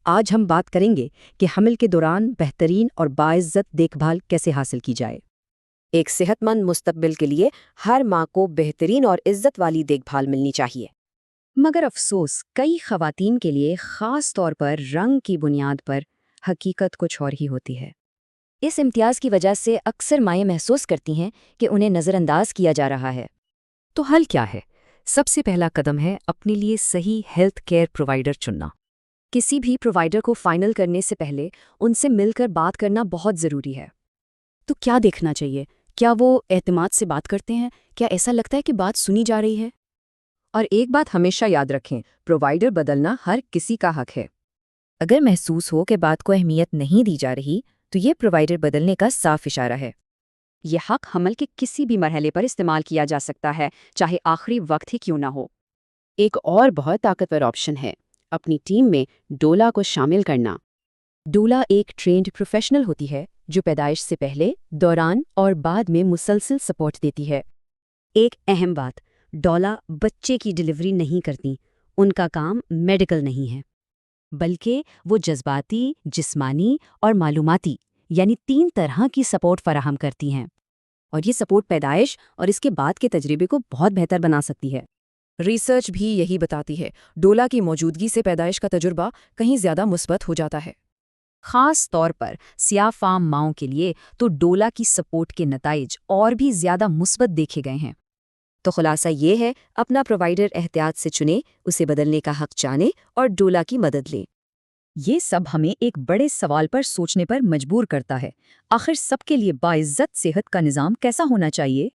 آج ہم بات کریں گے کہ حمل کے دوران بہترین اور باعزت دیکھ بھال کیسے حاصل کی جائے۔ ایک صحت مند مستقبل کے لیے ہر ماں کو بہترین اور عزت والی دیکھ بھال ملنی چاہیے۔ مگر افسوس، کئی خواتین کے لیے خاص طور پر رنگ کی بنیاد پر حقیقت کچھ اور ہی ہوتی ہے۔ اس امتیاز کی وجہ سے اکثر مائیں محسوس کرتی ہیں کہ انہیں نظر انداز کیا جا رہا ہے۔ تو حل کیا ہے؟ سب سے پہلا قدم ہے اپنے لیے صحیح ہیلتھ کیئر پرووائڈر چننا۔ کسی بھی پرووائڈر کو فائنل کرنے سے پہلے ان سے مل کر بات کرنا بہت ضروری ہے۔ تو کیا دیکھنا چاہیے؟ کیا وہ اعتماد سے بات کرتے ہیں؟ کیا ایسا لگتا ہے کہ بات سنی جا رہی ہے؟ اور ایک بات ہمیشہ یاد رکھیں، پرووائڈر بدلنا ہر کسی کا حق ہے۔ اگر محسوس ہو کہ بات کو اہمیت نہیں دی جا رہی تو یہ پرووائڈر بدلنے کا صاف اشارہ ہے۔ یہ حق حمل کے کسی بھی مرحلے پر استعمال کیا جا سکتا ہے، چاہے آخری وقت ہی کیوں نہ ہو۔ ایک اور بہت طاقتور آپشن ہے اپنی ٹیم میں ڈولا کو شامل کرنا۔ ڈولا ایک ٹرینڈ پروفیشنل ہوتی ہے جو پیدائش سے پہلے، دوران اور بعد میں مسلسل سپورٹ دیتی ہے۔ ایک اہم بات، ڈولا بچے کی ڈلیوری نہیں کرتی، ان کا کام میڈیکل نہیں ہے، بلکہ وہ جذباتی، جسمانی اور معلوماتی یعنی 3 طرح کی سپورٹ فراہم کرتی ہیں، اور یہ سپورٹ پیدائش اور اس کے بعد کے تجربے کو بہت بہتر بنا سکتی ہے۔ ریسرچ بھی یہی بتاتی ہے، ڈولا کی موجودگی سے پیدائش کا تجربہ کہیں زیادہ مثبت ہو جاتا ہے۔ خاص طور پر سیاہ فام ماؤں کے لیے تو ڈولا کی سپورٹ کے نتائج اور بھی زیادہ مثبت دیکھے گئے ہیں۔ تو خلاصہ یہ ہے، اپنا پرووائڈر احتیاط سے چنیں، اسے بدلنے کا حق جانیں اور ڈولا کی مدد لیں۔ یہ سب ہمیں ایک بڑے سوال پر سوچنے پر مجبور کرتا ہے، آخر سب کے لیے باعزت صحت کا نظام کیسا ہونا چاہیے؟